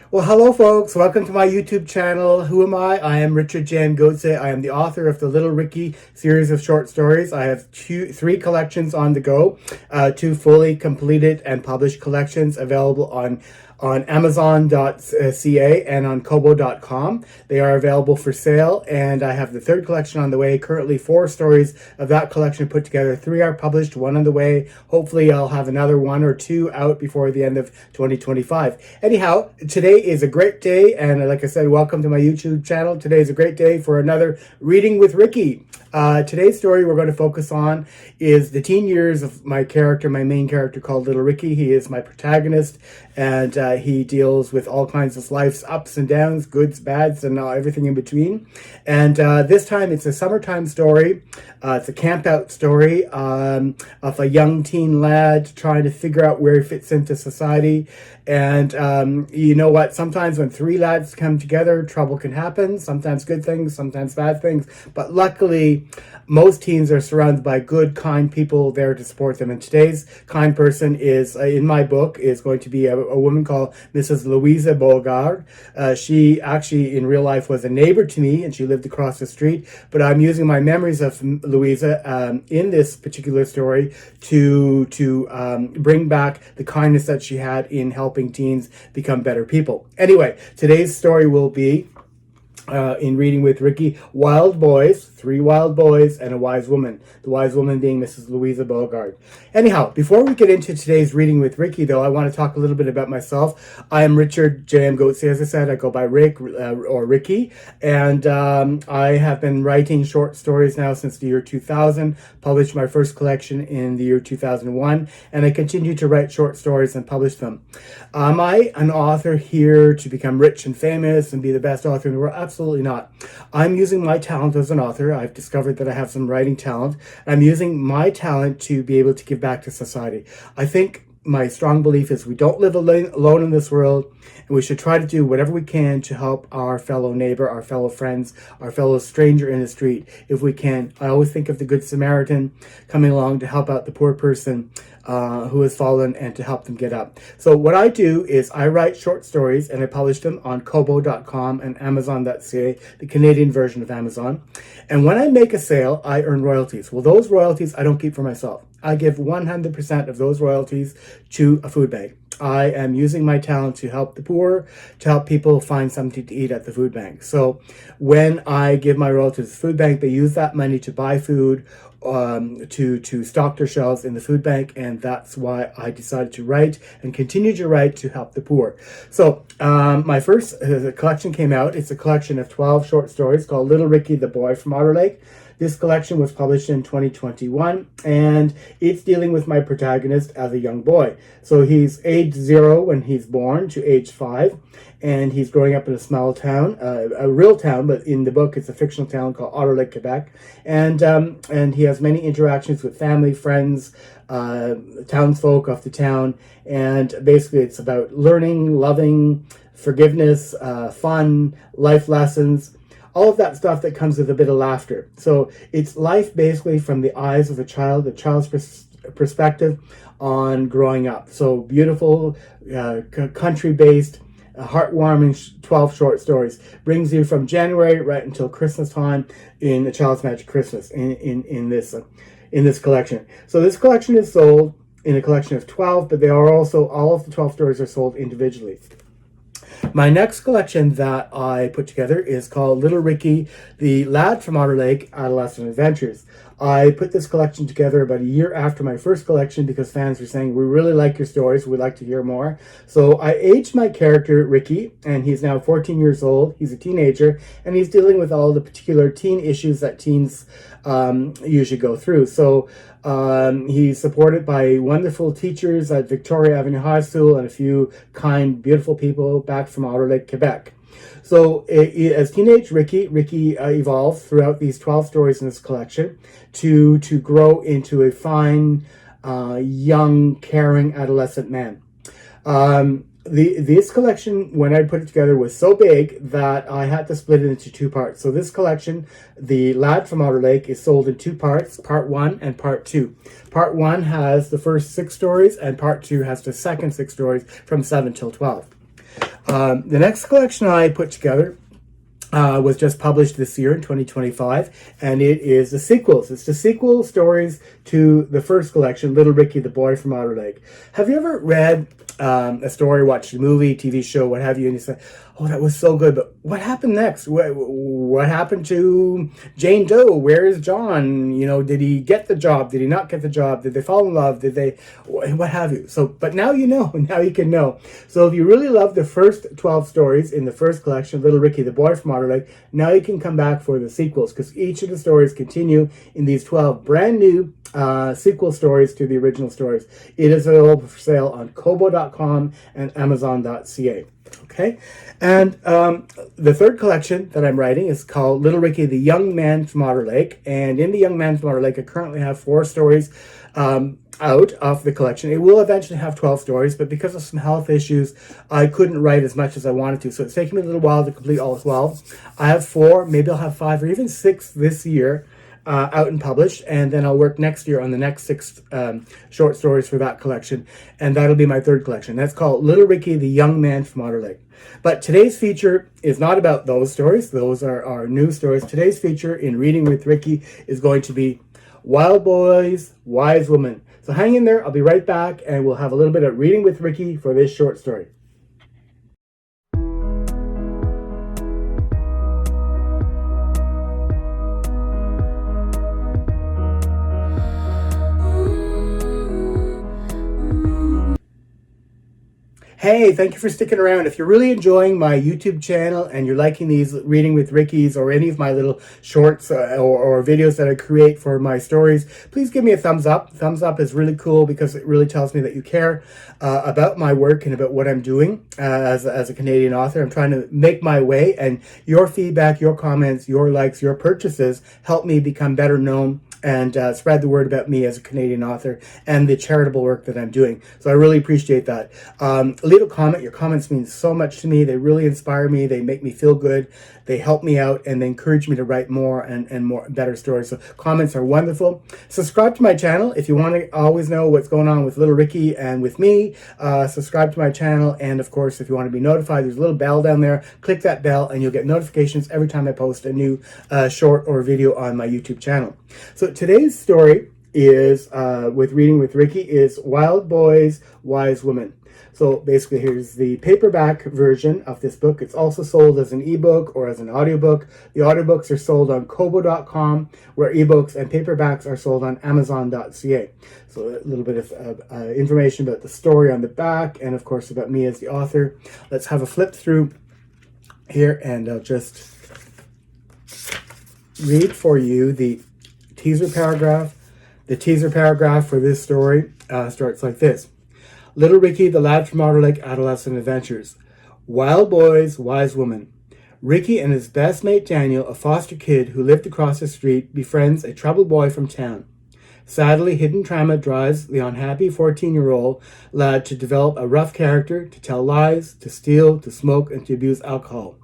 Well, hello, folks. Welcome to my YouTube channel. Who am I? I am Richard Jan Goetze. I am the author of the Little Ricky series of short stories. I have three collections on the go, two fully completed and published collections available on Amazon.ca and on Kobo.com. They are available for sale, and I have the third collection on the way. Currently, 4 stories of that collection put together. 3 are published, 1 on the way. Hopefully, I'll have another 1 or 2 out before the end of 2025. Anyhow, today is a great day, and like I said, welcome to my YouTube channel. Today is a great day for another Reading with Ricky. Today's story we're going to focus on is the teen years of my character, my main character called Little Ricky. He is my protagonist, and he deals with all kinds of life's ups and downs, goods, bads, and everything in between. And this time it's a summertime story. It's a campout story of a young teen lad trying to figure out where he fits into society. And you know what? Sometimes when 3 lads come together, trouble can happen. Sometimes good things, sometimes bad things. But luckily, most teens are surrounded by good, kind people there to support them. And today's kind person is, in my book, is going to be a woman called Mrs. Louisa Beauregard. She actually, in real life, was a neighbor to me, and she lived across the street. But I'm using my memories of Louisa in this particular story to bring back the kindness that she had in helping teens become better people. Anyway, today's story will be in Reading with Ricky, wild boys, 3 wild boys, and a wise woman. The wise woman being Mrs. Louisa Beauregard. Anyhow, before we get into today's Reading with Ricky, though, I want to talk a little bit about myself. I am Richard J.M. Goetze, as I said. I go by Rick or Ricky, and I have been writing short stories now since the year 2000, published my first collection in the year 2001, and I continue to write short stories and publish them. Am I an author here to become rich and famous and be the best author in the world? Absolutely not. I'm using my talent as an author. I've discovered that I have some writing talent. I'm using my talent to be able to give back to society. I think my strong belief is we don't live alone in this world, and we should try to do whatever we can to help our fellow neighbor, our fellow friends, our fellow stranger in the street, if we can. I always think of the Good Samaritan coming along to help out the poor person who has fallen and to help them get up. So what I do is I write short stories and I publish them on Kobo.com and Amazon.ca, the Canadian version of Amazon. And when I make a sale, I earn royalties. Well, those royalties I don't keep for myself. I give 100% of those royalties to a food bank. I am using my talent to help the poor, to help people find something to eat at the food bank. So when I give my royalties to the food bank, they use that money to buy food, to stock their shelves in the food bank, and that's why I decided to write and continue to write to help the poor. So my first collection came out. It's a collection of 12 short stories called Little Ricky the Boy from Otter Lake. This collection was published in 2021, and it's dealing with my protagonist as a young boy. So he's age 0 when he's born to age 5, and he's growing up in a small town, a real town, but in the book it's a fictional town called Otter Lake, Quebec. And he has many interactions with family, friends, townsfolk of the town, and basically it's about learning, loving, forgiveness, fun, life lessons, all of that stuff that comes with a bit of laughter. So it's life basically from the eyes of a child, the child's perspective on growing up. So beautiful, country-based, heartwarming 12 short stories. Brings you from January right until Christmas time in the Child's Magic Christmas in this collection. So this collection is sold in a collection of 12, but they are also, all of the 12 stories are sold individually. My next collection that I put together is called Little Ricky, the Lad from Otter Lake, Adolescent Adventures. I put this collection together about a year after my first collection because fans were saying, we really like your stories, we'd like to hear more. So I aged my character, Ricky, and he's now 14 years old. He's a teenager, and he's dealing with all the particular teen issues that teens usually go through. So he's supported by wonderful teachers at Victoria Avenue High School and a few kind, beautiful people back from Otter Lake, Quebec. So as teenage Ricky evolved throughout these 12 stories in this collection to grow into a fine, young, caring adolescent man. This collection, when I put it together, was so big that I had to split it into 2 parts. So this collection, The Lad from Otter Lake, is sold in 2 parts, part 1 and part 2. Part 1 has the first 6 stories, and part 2 has the second 6 stories from 7 till 12. The next collection I put together was just published this year in 2025, and it is the sequels. It's the sequel stories to the first collection, Little Ricky, the Boy from Outer Lake. Have you ever read a story, watched a movie, TV show, what have you, and you say, oh, that was so good, but what happened next? What happened to Jane Doe? Where is John? You know, did he get the job? Did he not get the job? Did they fall in love? Did they, what have you? So, but now you know, now you can know. So if you really love the first 12 stories in the first collection, Little Ricky, the Boy from Outer Lake, now you can come back for the sequels, because each of the stories continue in these 12 brand new sequel stories to the original stories. It is available for sale on kobo.com and amazon.ca. Okay, and the third collection that I'm writing is called Little Ricky, the Young Man from Otter Lake. And in the Young Man from Otter Lake, I currently have 4 stories out of the collection. It will eventually have 12 stories, but because of some health issues, I couldn't write as much as I wanted to. So it's taking me a little while to complete all 12. I have 4, maybe I'll have 5 or even 6 this year. Out and published, and then I'll work next year on the next 6 short stories for that collection, and that'll be my third collection. That's called Little Ricky, the Young Man from Otter Lake. But today's feature is not about those stories. Those are our new stories. Today's feature in Reading with Ricky is going to be Wild Boys, Wise Women. So hang in there. I'll be right back, and we'll have a little bit of Reading with Ricky for this short story. Hey, thank you for sticking around. If you're really enjoying my YouTube channel and you're liking these Reading with Ricky's or any of my little shorts or videos that I create for my stories, please give me a thumbs up. Thumbs up is really cool because it really tells me that you care about my work and about what I'm doing as a Canadian author. I'm trying to make my way, and your feedback, your comments, your likes, your purchases help me become better known and spread the word about me as a Canadian author and the charitable work that I'm doing. So I really appreciate that. Leave a comment. Your comments mean so much to me. They really inspire me. They make me feel good. They help me out, and they encourage me to write more and more better stories. So comments are wonderful. Subscribe to my channel if you want to always know what's going on with Little Ricky and with me. Subscribe to my channel, and of course, if you want to be notified, there's a little bell down there. Click that bell, and you'll get notifications every time I post a new short or video on my YouTube channel. So today's story is with Reading with Ricky is Wild Boys, Wise Women. So basically, here's the paperback version of this book. It's also sold as an ebook or as an audiobook. The audiobooks are sold on kobo.com, where ebooks and paperbacks are sold on amazon.ca. So a little bit of information about the story on the back, and of course about me as the author. Let's have a flip through here, and I'll just read for you the teaser paragraph. The teaser paragraph for this story starts like this. Little Ricky, the lad from Outer Lake Adolescent Adventures. Wild Boys, Wise Women. Ricky and his best mate Daniel, a foster kid who lived across the street, befriends a troubled boy from town. Sadly, hidden trauma drives the unhappy 14-year-old lad to develop a rough character, to tell lies, to steal, to smoke, and to abuse alcohol.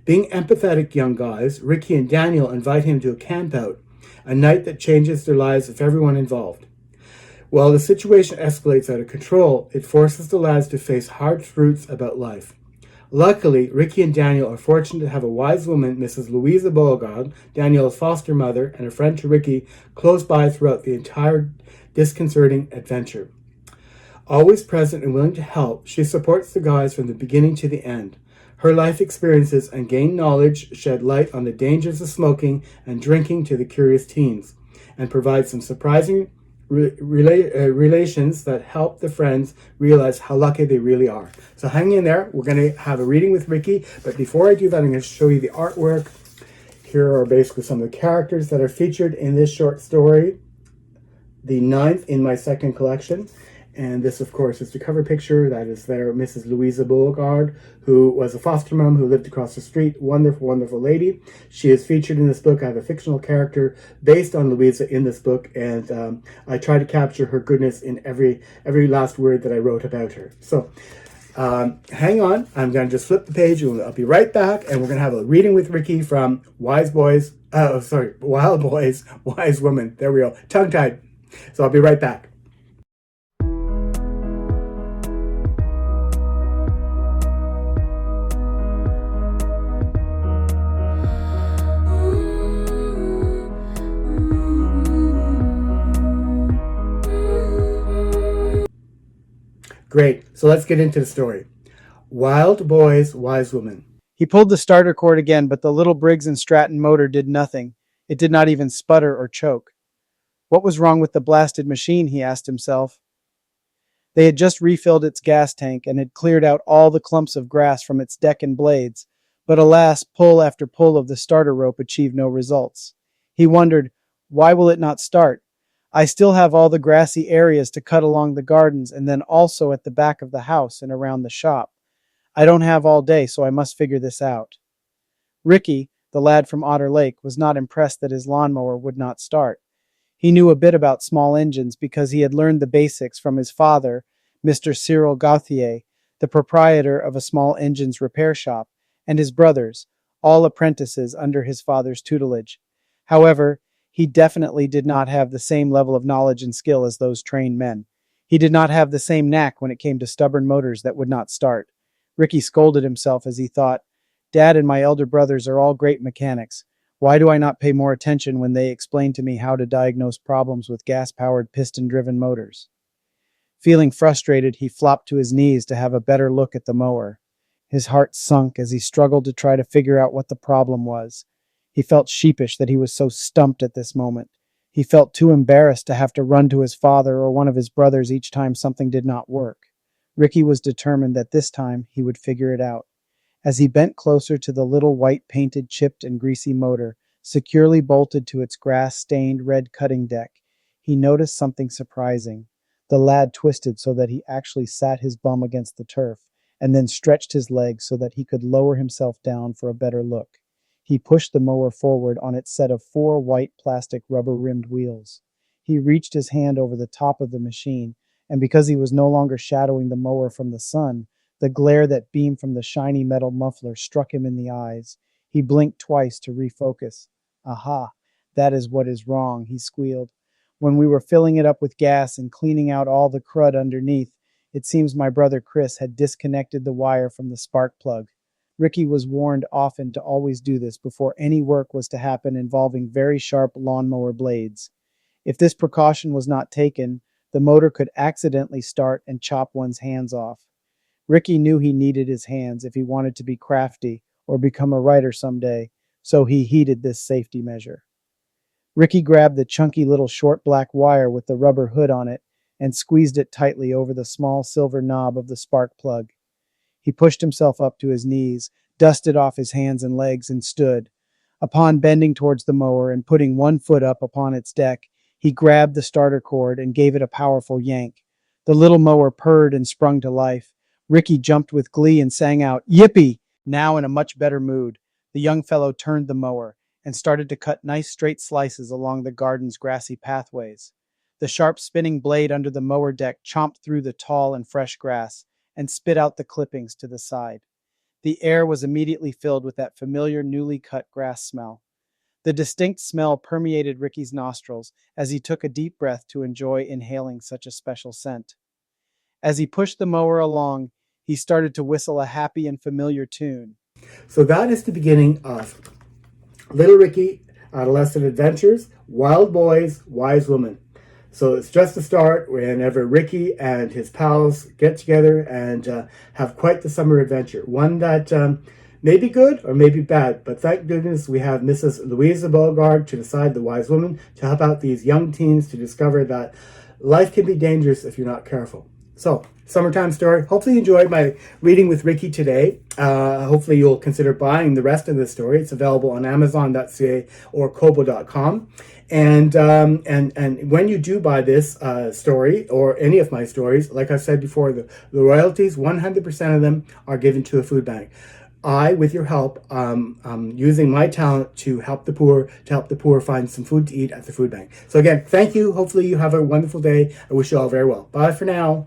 Being empathetic young guys, Ricky and Daniel invite him to a campout, a night that changes the lives of everyone involved. While the situation escalates out of control, it forces the lads to face hard truths about life. Luckily, Ricky and Daniel are fortunate to have a wise woman, Mrs. Louisa Beauregard, Daniel's foster mother, and a friend to Ricky, close by throughout the entire disconcerting adventure. Always present and willing to help, she supports the guys from the beginning to the end. Her life experiences and gained knowledge shed light on the dangers of smoking and drinking to the curious teens, and provide some surprising relations that help the friends realize how lucky they really are. So hang in there. We're going to have a Reading with Ricky, but before I do that, I'm going to show you the artwork. Here are basically some of the characters that are featured in this short story, the 9th in my second collection. And this, of course, is the cover picture. That is there, Mrs. Louisa Beauregard, who was a foster mom who lived across the street. Wonderful, wonderful lady. She is featured in this book. I have a fictional character based on Louisa in this book, and I try to capture her goodness in every last word that I wrote about her. So hang on. I'm going to just flip the page, and I'll be right back, and we're going to have a Reading with Ricky from Wild Boys, Wise Women. There we go. Tongue-tied. So I'll be right back. Great. So let's get into the story. Wild boys, wise woman. He pulled the starter cord again, but the little Briggs and Stratton motor did nothing. It did not even sputter or choke. What was wrong with the blasted machine, he asked himself. They had just refilled its gas tank and had cleared out all the clumps of grass from its deck and blades, but alas, pull after pull of the starter rope achieved no results. He wondered, why will it not start? I still have all the grassy areas to cut along the gardens and then also at the back of the house and around the shop. I don't have all day, so I must figure this out. Ricky, the lad from Otter Lake, was not impressed that his lawnmower would not start. He knew a bit about small engines because he had learned the basics from his father, Mr. Cyril Gauthier, the proprietor of a small engines repair shop, and his brothers, all apprentices under his father's tutelage. However, he definitely did not have the same level of knowledge and skill as those trained men. He did not have the same knack when it came to stubborn motors that would not start. Ricky scolded himself as he thought, Dad and my elder brothers are all great mechanics. Why do I not pay more attention when they explain to me how to diagnose problems with gas-powered piston-driven motors? Feeling frustrated, he flopped to his knees to have a better look at the mower. His heart sunk as he struggled to try to figure out what the problem was. He felt sheepish that he was so stumped at this moment. He felt too embarrassed to have to run to his father or one of his brothers each time something did not work. Ricky was determined that this time he would figure it out. As he bent closer to the little white-painted, chipped and greasy motor, securely bolted to its grass-stained red cutting deck, he noticed something surprising. The lad twisted so that he actually sat his bum against the turf, and then stretched his legs so that he could lower himself down for a better look. He pushed the mower forward on its set of 4 white plastic rubber-rimmed wheels. He reached his hand over the top of the machine, and because he was no longer shadowing the mower from the sun, the glare that beamed from the shiny metal muffler struck him in the eyes. He blinked twice to refocus. Aha, that is what is wrong, he squealed. When we were filling it up with gas and cleaning out all the crud underneath, it seems my brother Chris had disconnected the wire from the spark plug. Ricky was warned often to always do this before any work was to happen involving very sharp lawnmower blades. If this precaution was not taken, the motor could accidentally start and chop one's hands off. Ricky knew he needed his hands if he wanted to be crafty or become a writer someday, so he heeded this safety measure. Ricky grabbed the chunky little short black wire with the rubber hood on it and squeezed it tightly over the small silver knob of the spark plug. He pushed himself up to his knees, dusted off his hands and legs, and stood. Upon bending towards the mower and putting one foot up upon its deck, he grabbed the starter cord and gave it a powerful yank. The little mower purred and sprung to life. Ricky jumped with glee and sang out, "Yippee!" Now in a much better mood, the young fellow turned the mower and started to cut nice straight slices along the garden's grassy pathways. The sharp spinning blade under the mower deck chomped through the tall and fresh grass and spit out the clippings to the side. The air was immediately filled with that familiar newly cut grass smell. The distinct smell permeated Ricky's nostrils as he took a deep breath to enjoy inhaling such a special scent. As he pushed the mower along, he started to whistle a happy and familiar tune. So that is the beginning of Little Ricky, Adolescent Adventures, Wild Boys, Wise Woman. So it's just the start whenever Ricky and his pals get together and have quite the summer adventure. One that may be good or may be bad, but thank goodness we have Mrs. Louisa Beauregard to decide, the wise woman, to help out these young teens to discover that life can be dangerous if you're not careful. So, summertime story. Hopefully you enjoyed my reading with Ricky today. Hopefully you'll consider buying the rest of the story. It's available on Amazon.ca or Kobo.com. And when you do buy this story or any of my stories, like I said before, the royalties, 100% of them are given to a food bank. I, with your help, using my talent to help the poor find some food to eat at the food bank. So again, thank you. Hopefully you have a wonderful day. I wish you all very well. Bye for now.